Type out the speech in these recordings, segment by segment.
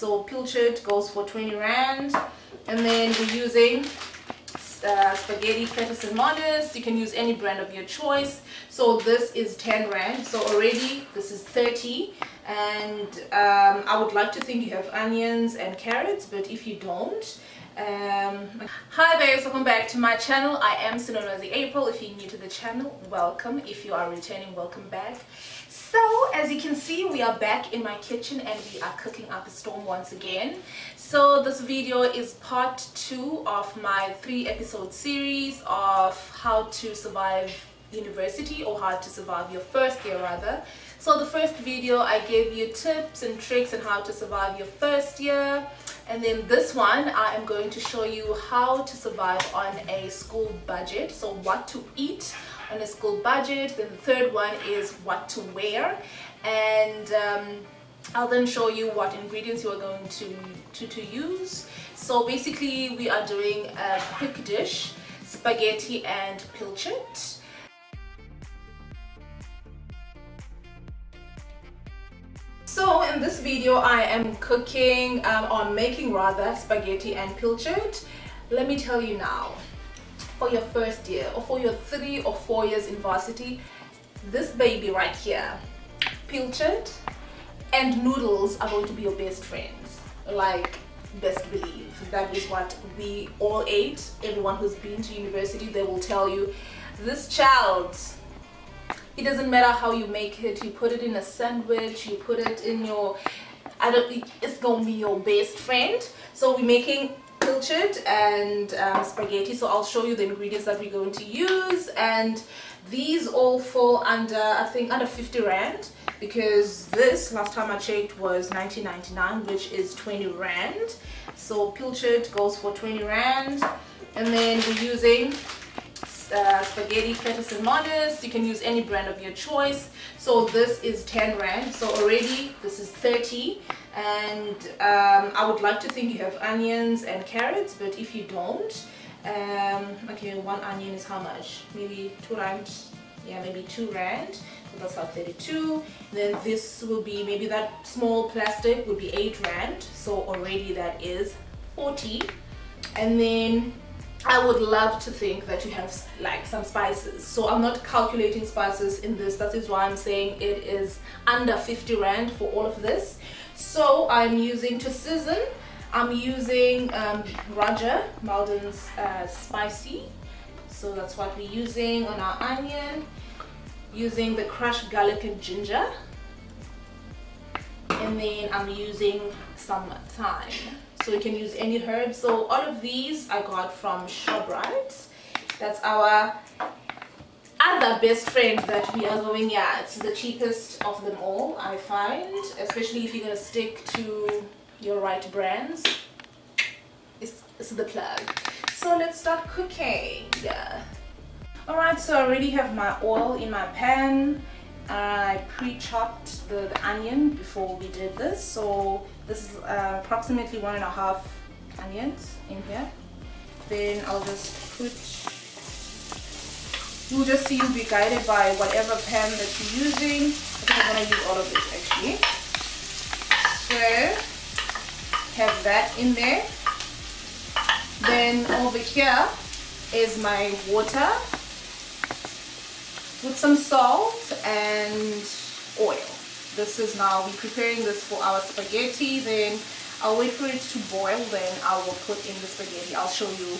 So pilchard goes for 20 rand. And then we're using spaghetti feta modest. You can use any brand of your choice. So this is 10 rand. So already this is 30. And I would like to think you have onions and carrots, but if you don't, hi babes, welcome back to my channel. I am Sinonozi April. If you're new to the channel, welcome. If you are returning, welcome back. So as you can see, we are back in my kitchen and we are cooking up a storm once again. So this video is part 2 of my 3-episode series of how to survive university, or how to survive your first year rather. So the first video I gave you tips and tricks on how to survive your first year, and then this one I am going to show you how to survive on a school budget. So what to eat on a school budget. Then the third one is what to wear, and I'll then show you what ingredients you are going to use. So basically we are doing a quick dish, spaghetti and pilchard. So in this video I am cooking or making rather spaghetti and pilchard. Let me tell you now, for your first year or for your 3 or 4 years in varsity, this baby right here, pilchard and noodles, are going to be your best friends. Like, best believe, that is what we all ate. Everyone who's been to university, they will tell you, this child, it doesn't matter how you make it, you put it in a sandwich, you put it in your, it's gonna be your best friend. So we're making pilchard and spaghetti. So I'll show you the ingredients that we're going to use, and these all fall under, I think, under 50 rand, because this last time I checked was 19.99, which is 20 rand. So pilchard goes for 20 rand, and then we're using spaghetti feta modest. You can use any brand of your choice. So this is 10 rand. So already this is 30, and I would like to think you have onions and carrots, but if you don't, okay, one onion is how much? Maybe 2 rand. Yeah, maybe 2 rand. So that's like 32. Then this will be, maybe that small plastic would be 8 rand. So already that is 40. And then I would love to think that you have like some spices. So I'm not calculating spices in this. That is why I'm saying it is under 50 rand for all of this. So I'm using, to season, I'm using Raja Malden's spicy. So that's what we're using on our onion. Using the crushed garlic and ginger. And then I'm using some thyme. So you can use any herb. So all of these I got from Shoprite. That's our other best friend that we are going. Yeah, it's the cheapest of them all, I find, especially if you're gonna stick to your right brands. It's the plug. So let's start cooking. Yeah. All right, so I already have my oil in my pan. I pre-chopped the onion before we did this. So this is approximately 1.5 onions in here. Then I'll just put, you'll just see, you'll be guided by whatever pan that you're using. I think I'm gonna use all of this actually. So have that in there. Then over here is my water with some salt and oil. This is, now we're preparing this for our spaghetti. Then I'll wait for it to boil, then I will put in the spaghetti. I'll show you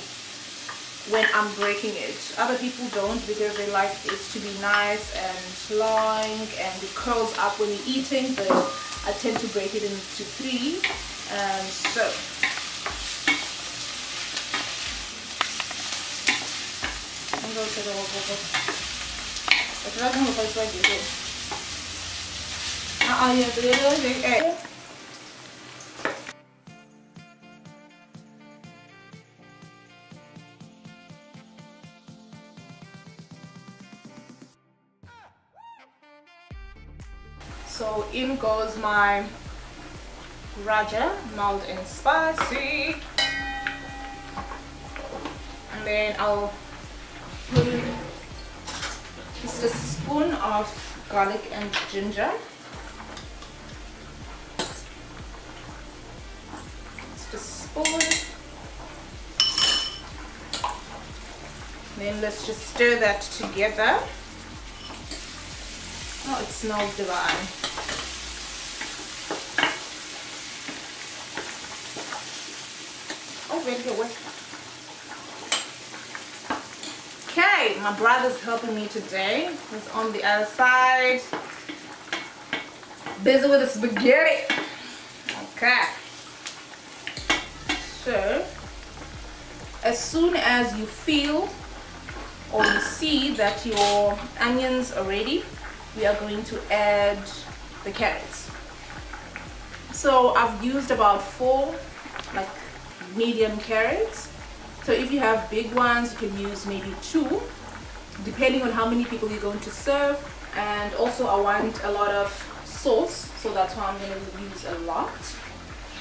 when I'm breaking it. Other people don't, because they like it to be nice and long and it curls up when you're eating, but I tend to break it into 3. So I'm going to take a look. So in goes my Raja mild and spicy, and then I'll put just a spoon of garlic and ginger. spoon. Then let's just stir that together. Oh, it smells divine. Oh, ready to work. Okay, my brother's helping me today. He's on the other side. Busy with the spaghetti. Okay. So, as soon as you feel or you see that your onions are ready, we are going to add the carrots. So I've used about 4 like medium carrots. So if you have big ones, you can use maybe 2, depending on how many people you're going to serve. And also I want a lot of sauce, so that's why I'm going to use a lot.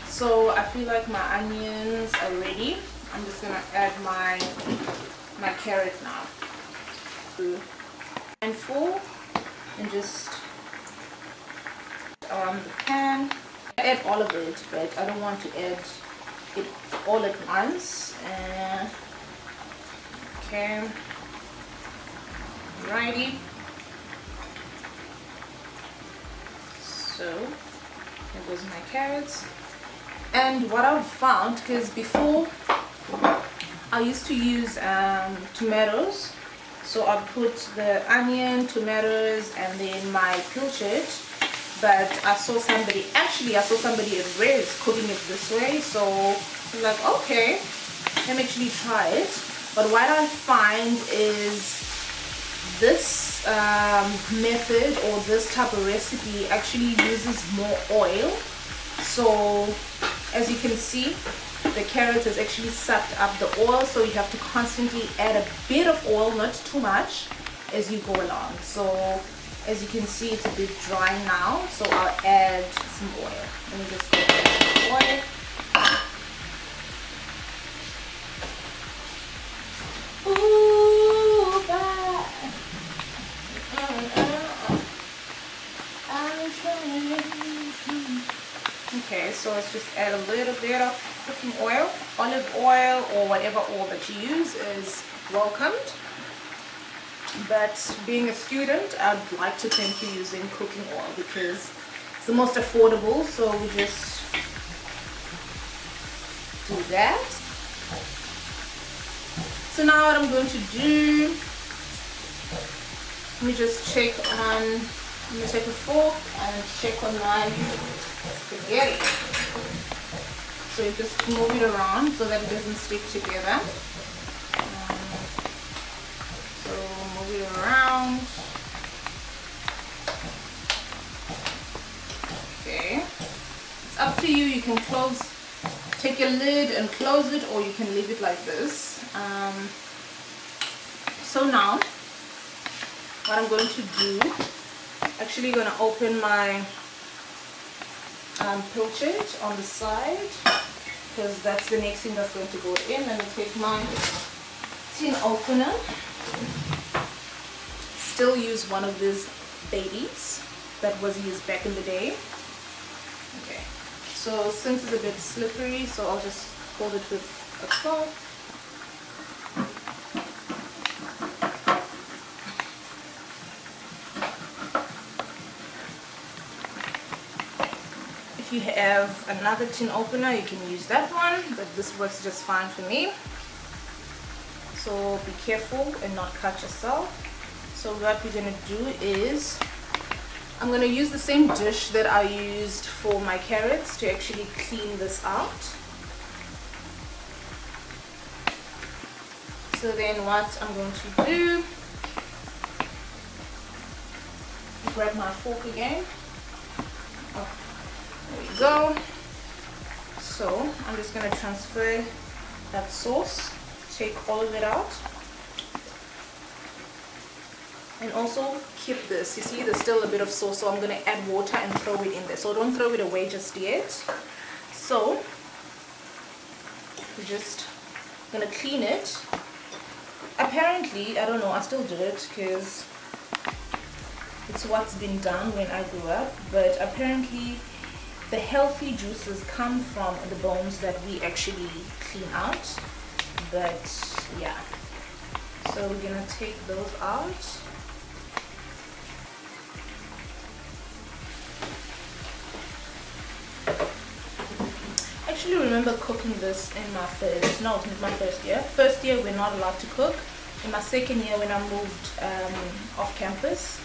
So I feel like my onions are ready. I'm just going to add my carrot now. And full, and just around the pan. I add all of it, but I don't want to add it all at once. Okay, righty. So there goes my carrots. And what I've found, because before I used to use tomatoes, so I put the onion, tomatoes, and then my pilchard. But I saw somebody at Rez cooking it this way, so I'm like, okay, let me actually try it. But what I find is this method or this type of recipe actually uses more oil. So as you can see, the carrot has actually sucked up the oil, so you have to constantly add a bit of oil, not too much, as you go along. So as you can see, it's a bit dry now, so I'll add some oil. Let me just go add some oil. Ooh, bye. Okay, so let's just add a little bit of cooking oil. Olive oil or whatever oil that you use is welcomed. But being a student, I'd like to think you're using cooking oil because it's the most affordable, so we just do that. So now what I'm going to do, let me just check on, let me take a fork and check on my spaghetti. So you just move it around so that it doesn't stick together. So move it around. Okay. It's up to you. You can take your lid and close it, or you can leave it like this. So now, what I'm going to do, actually going to open my pilchard on the side, because that's the next thing that's going to go in. Let me take my tin opener. Still use one of these babies that was used back in the day. Okay, so since it's a bit slippery, so I'll just hold it with a cloth. If you have another tin opener, you can use that one, but this works just fine for me. So be careful and not cut yourself. So what we're going to do is, I'm going to use the same dish that I used for my carrots to actually clean this out. So then what I'm going to do, grab my fork again. Oh, there we go. So I'm just going to transfer that sauce, take all of it out. And also keep this. You see, there's still a bit of sauce, so I'm going to add water and throw it in there. So don't throw it away just yet. So we're just going to clean it. Apparently, I don't know, I still do it because it's what's been done when I grew up. But apparently, the healthy juices come from the bones that we actually clean out. But yeah, so we're gonna take those out. I actually remember cooking this in my first year. First year we're not allowed to cook. In my second year when I moved off campus,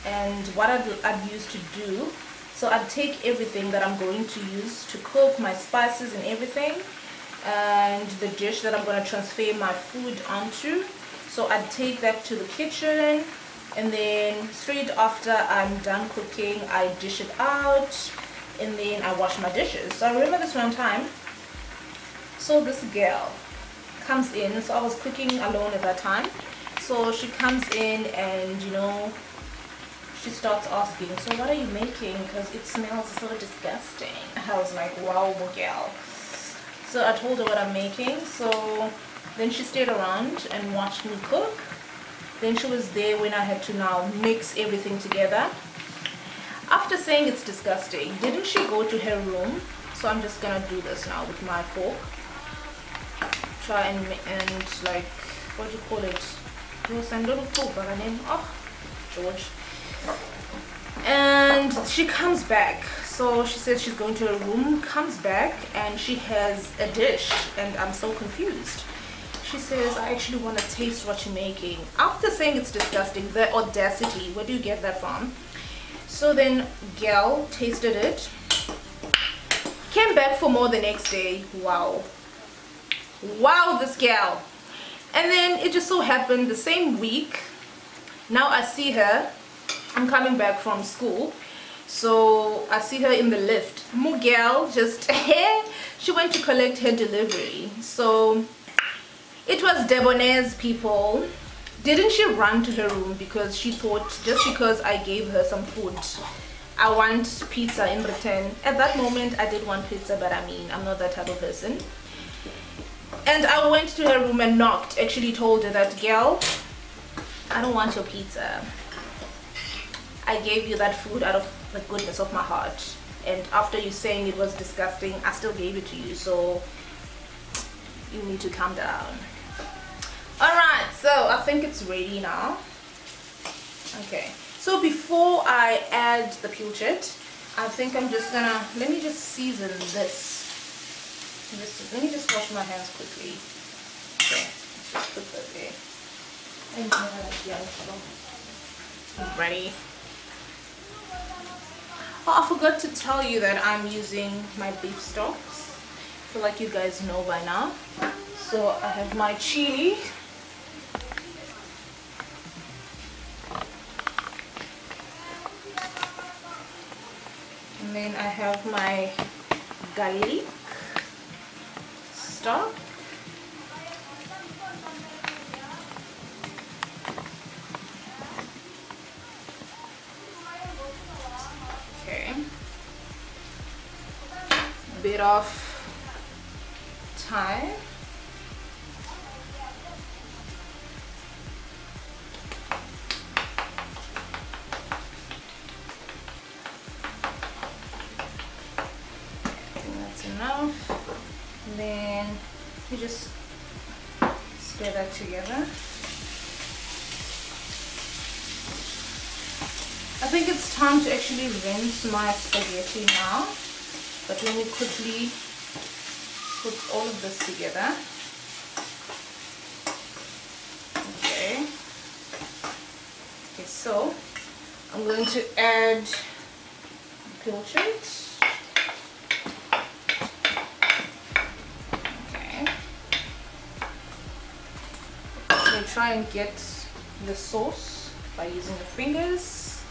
and what I'd used to do, so I'd take everything that I'm going to use to cook, my spices and everything, and the dish that I'm going to transfer my food onto. So I'd take that to the kitchen, and then straight after I'm done cooking, I dish it out, and then I wash my dishes. So I remember this one time, so this girl comes in, so I was cooking alone at that time, so she comes in and you know, she starts asking, so what are you making, because it smells so disgusting. I was like, wow, girl. So I told her what I'm making. So then she stayed around and watched me cook. Then she was there when I had to now mix everything together. After saying it's disgusting, didn't she go to her room? So I'm just gonna do this now with my fork. Try and like, what do you call it? Oh, George. And she comes back. So she says she's going to her room, comes back, and she has a dish, and I'm so confused. She says, I actually want to taste what you're making. After saying it's disgusting, the audacity, where do you get that from? So then girl tasted it, came back for more the next day. Wow, this girl. And then it just so happened the same week, now I see her, I'm coming back from school, so I see her in the lift. Mugel just she went to collect her delivery. So it was debonair's, people. Didn't she run to her room because she thought just because I gave her some food, I want pizza in return. At that moment I did want pizza, but I mean, I'm not that type of person. And I went to her room and knocked, actually told her that, girl, I don't want your pizza. I gave you that food out of the goodness of my heart, and after you saying it was disgusting, I still gave it to you, so you need to calm down. Alright, so I think it's ready now. Okay, so before I add the pilchard, I think I'm just gonna, let me just season this. Let me just wash my hands quickly. Okay, let's just put that there. And ready. Oh, I forgot to tell you that I'm using my beef stocks. I feel like you guys know by now. So I have my chili. And then I have my garlic stock. Okay. A bit of thyme. Enough. And then you just stir that together. I think it's time to actually rinse my spaghetti now, but let me quickly put all of this together. Okay, so I'm going to add pilchard. Try and get the sauce by using the fingers.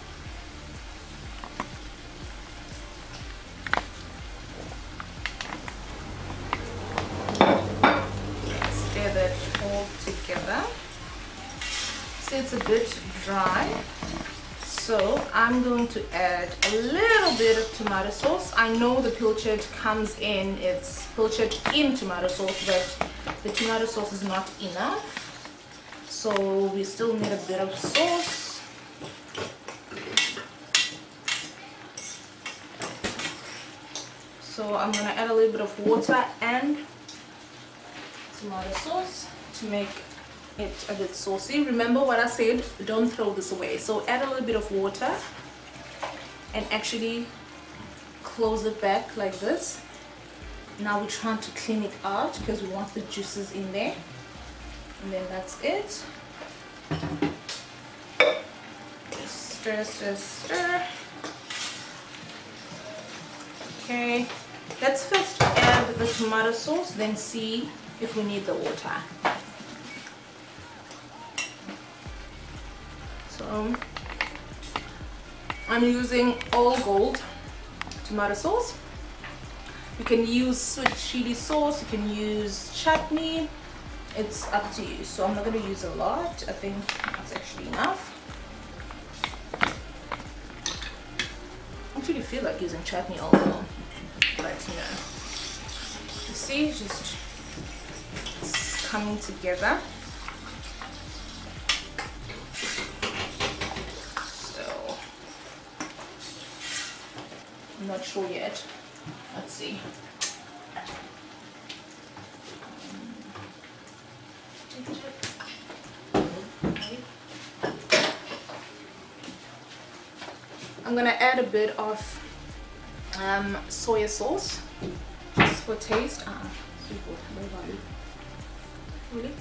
Stir that all together. See, it's a bit dry, so I'm going to add a little bit of tomato sauce. I know the pilchard comes in, it's pilchard in tomato sauce, but the tomato sauce is not enough. So we still need a bit of sauce. So I'm gonna add a little bit of water and tomato sauce to make it a bit saucy. Remember what I said, don't throw this away. So add a little bit of water and actually close it back like this. Now we're trying to clean it out because we want the juices in there. And then that's it. Just stir, stir, stir. Okay, let's first add the tomato sauce, then see if we need the water. So I'm using all gold tomato sauce. You can use sweet chili sauce, you can use chutney, it's up to you. So I'm not going to use a lot, I think that's actually enough. I actually feel like using chutney also, but you know, you see, just it's coming together. So I'm not sure yet. Let's see. I'm gonna add a bit of soy sauce just for taste. Really?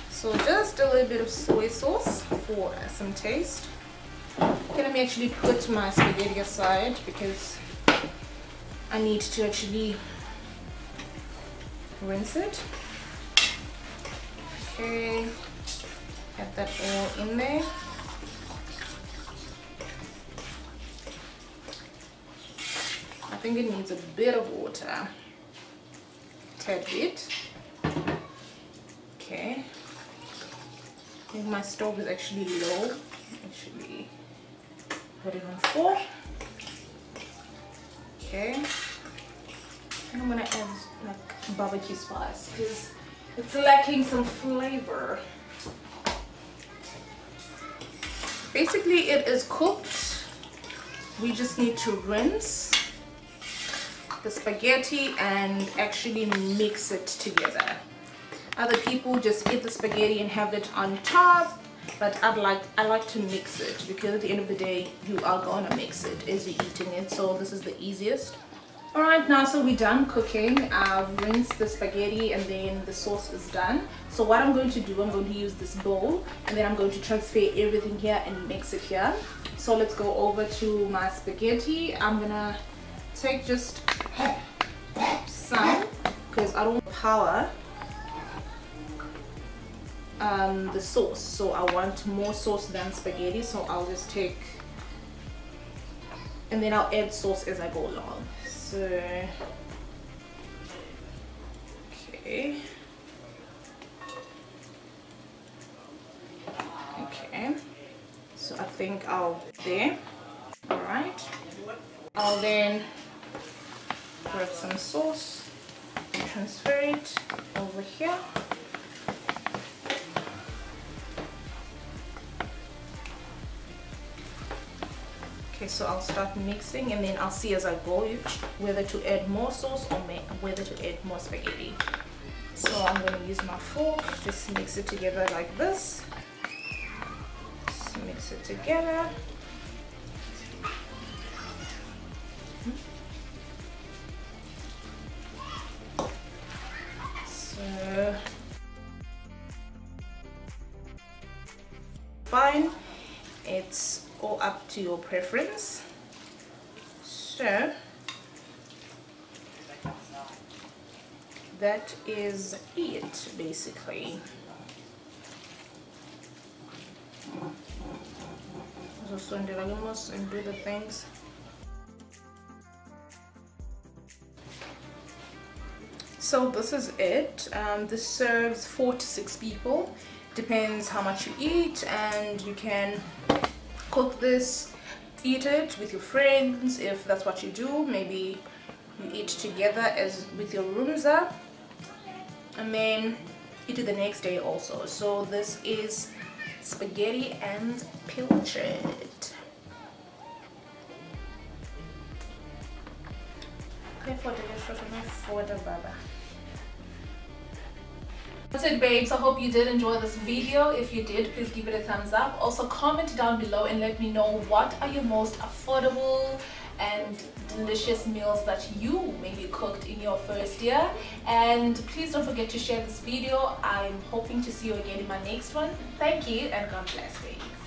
So just a little bit of soy sauce for some taste. Let me actually put my spaghetti aside because I need to actually rinse it. Okay, add that all in there. I think it needs a bit of water, tad bit. Okay, I think my stove is actually low. Actually, put it on 4. Okay, and I'm gonna add like barbecue spice because it's lacking some flavor. Basically it is cooked, we just need to rinse the spaghetti and actually mix it together. Other people just eat the spaghetti and have it on top, but I like to mix it because at the end of the day you are gonna mix it as you're eating it. So this is the easiest. Alright, now so we're done cooking. I've rinsed the spaghetti and then the sauce is done. So what I'm going to do, I'm going to use this bowl and then I'm going to transfer everything here and mix it here. So let's go over to my spaghetti. I'm gonna take just some because I don't power the sauce, so I want more sauce than spaghetti, so I'll just take, and then I'll add sauce as I go along. So okay, so I think I'll there. All right, I'll then grab some sauce, transfer it over here. Okay, so I'll start mixing and then I'll see as I go whether to add more sauce or whether to add more spaghetti. So I'm going to use my fork, just mix it together like this. Just mix it together. So fine, it's all up to your preference. So that is it basically. And do the things. So this is it. This serves 4 to 6 people, depends how much you eat, and you can cook this, eat it with your friends if that's what you do. Maybe you eat together as with your roomza, and then eat it the next day also. So this is spaghetti and pilchard. Pay for the baba. That's it, babes. I hope you did enjoy this video. If you did, please give it a thumbs up. Also comment down below and let me know what are your most affordable and delicious meals that you maybe cooked in your first year. And please don't forget to share this video. I'm hoping to see you again in my next one. Thank you and God bless, babes.